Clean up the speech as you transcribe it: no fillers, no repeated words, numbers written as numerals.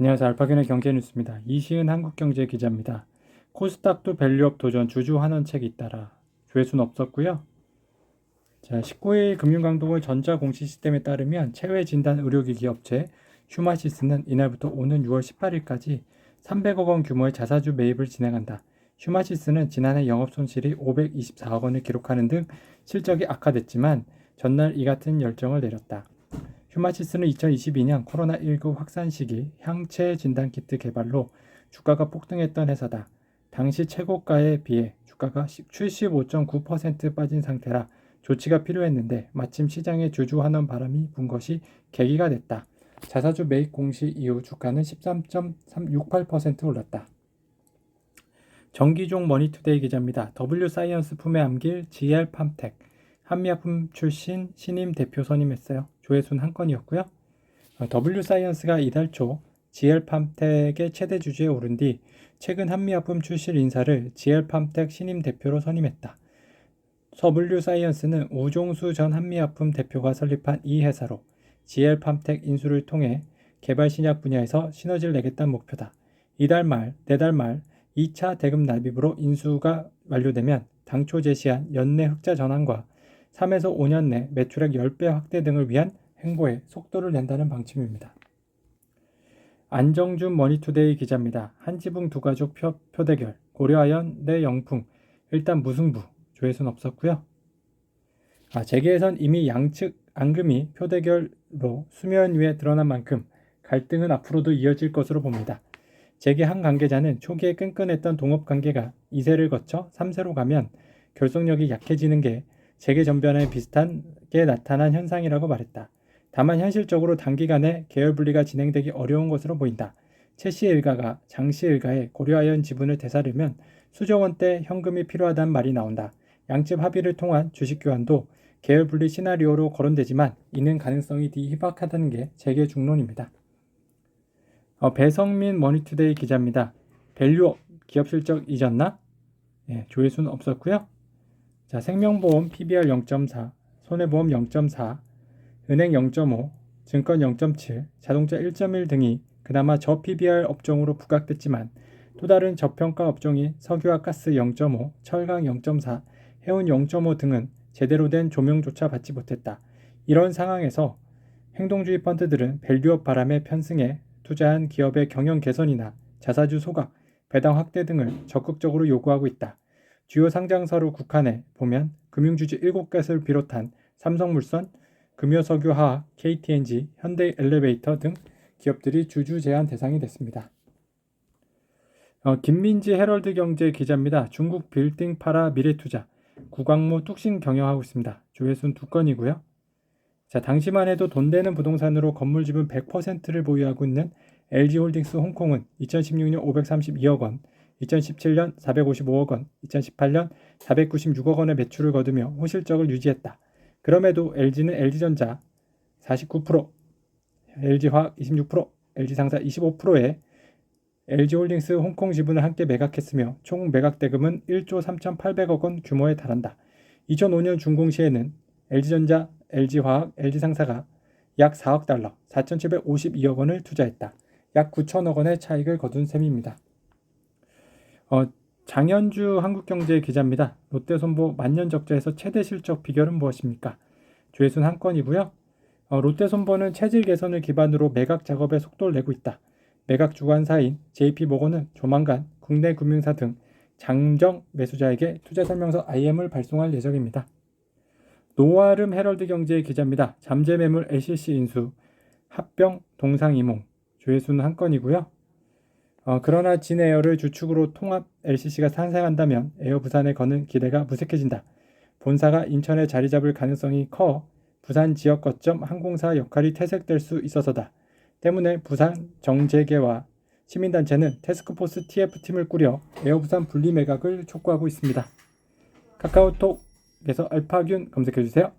안녕하세요. 알파견의 경제뉴스입니다. 이시은 한국경제 기자입니다. 코스닥도 밸류업 도전 주주 환원책이 잇따라 조회수는 없었고요. 19일 금융강동원 전자공시시스템에 따르면 체외 진단 의료기기 업체 휴마시스는 이날부터 오는 6월 18일까지 300억 원 규모의 자사주 매입을 진행한다. 휴마시스는 지난해 영업손실이 524억 원을 기록하는 등 실적이 악화됐지만 전날 이 같은 결정을 내렸다. 휴마시스는 2022년 코로나19 확산 시기 향체 진단키트 개발로 주가가 폭등했던 회사다. 당시 최고가에 비해 주가가 75.9% 빠진 상태라 조치가 필요했는데 마침 시장에 주주 환원 바람이 분 것이 계기가 됐다. 자사주 매입 공시 이후 주가는 13.68% 올랐다. 정기종 머니투데이 기자입니다. W사이언스 품에 안길 GL팜텍 한미약품 출신 신임 대표 선임했어요. 조회수는 한 건이었고요. W사이언스가 이달 초 GL팜텍의 최대 주주에 오른 뒤 최근 한미약품 출신 인사를 GL팜텍 신임 대표로 선임했다. W사이언스는 우종수 전 한미약품 대표가 설립한 이 회사로 GL팜텍 인수를 통해 개발 신약 분야에서 시너지를 내겠다는 목표다. 내달 말 2차 대금 납입으로 인수가 완료되면 당초 제시한 연내 흑자 전환과 3에서 5년 내 매출액 10배 확대 등을 위한 행보에 속도를 낸다는 방침입니다. 안정준 머니투데이 기자입니다. 한지붕 두 가족 표대결, 고려아연 대 영풍, 일단 무승부, 조회수는 없었고요. 재계에선 이미 양측 앙금이 표대결로 수면 위에 드러난 만큼 갈등은 앞으로도 이어질 것으로 봅니다. 재계 한 관계자는 초기에 끈끈했던 동업관계가 2세를 거쳐 3세로 가면 결속력이 약해지는 게 재계 전변에 비슷하게 나타난 현상이라고 말했다. 다만 현실적으로 단기간에 계열 분리가 진행되기 어려운 것으로 보인다. 최씨 일가가 장씨 일가의 고려아연 지분을 되사려면 수조 원대 현금이 필요하다는 말이 나온다. 양측 합의를 통한 주식 교환도 계열 분리 시나리오로 거론되지만 이는 가능성이 희박하다는 게 재계 중론입니다. 배성민 머니투데이 기자입니다. 밸류업 기업 실적 잊었나? 조회수는 없었고요. 생명보험 PBR 0.4, 손해보험 0.4, 은행 0.5, 증권 0.7, 자동차 1.1 등이 그나마 저PBR 업종으로 부각됐지만 또 다른 저평가 업종이 석유와 가스 0.5, 철강 0.4, 해운 0.5 등은 제대로 된 조명조차 받지 못했다. 이런 상황에서 행동주의 펀드들은 밸류업 바람에 편승해 투자한 기업의 경영 개선이나 자사주 소각, 배당 확대 등을 적극적으로 요구하고 있다. 주요 상장사로 국한해 보면 금융주주 7곳을 비롯한 삼성물산, 금요석유화학, KTNG, 현대엘리베이터 등 기업들이 주주 제한 대상이 됐습니다. 김민지 헤럴드경제 기자입니다. 중국 빌딩 팔아 미래투자, 구광모 뚝심 경영하고 있습니다. 조회수는 2건이고요. 당시만 해도 돈 되는 부동산으로 건물 지분 100%를 보유하고 있는 LG홀딩스 홍콩은 2016년 532억 원, 2017년 455억 원, 2018년 496억 원의 매출을 거두며 호실적을 유지했다. 그럼에도 LG는 LG전자 49%, LG화학 26%, LG상사 25%의 LG홀딩스 홍콩 지분을 함께 매각했으며 총 매각 대금은 1조 3,800억 원 규모에 달한다. 2005년 준공 시에는 LG전자, LG화학, LG상사가 약 4억 달러, 4,752억 원을 투자했다. 약 9천억 원의 차익을 거둔 셈입니다. 장현주 한국경제 기자입니다. 롯데손보 만년 적자에서 최대 실적 비결은 무엇입니까? 조회수는 한 건이고요. 롯데손보는 체질 개선을 기반으로 매각 작업에 속도를 내고 있다. 매각 주관사인 JP모건은 조만간 국내 금융사 등 장정 매수자에게 투자설명서 IM을 발송할 예정입니다. 노아름 헤럴드경제 기자입니다. 잠재매물 LCC 인수, 합병, 동상이몽, 조회수는 한 건이고요. 그러나 진에어를 주축으로 통합 LCC가 탄생한다면 에어 부산에 거는 기대가 무색해진다. 본사가 인천에 자리 잡을 가능성이 커 부산 지역 거점 항공사 역할이 퇴색될 수 있어서다. 때문에 부산 정재계와 시민단체는 태스크포스 TF팀을 꾸려 에어 부산 분리 매각을 촉구하고 있습니다. 카카오톡에서 알파균 검색해주세요.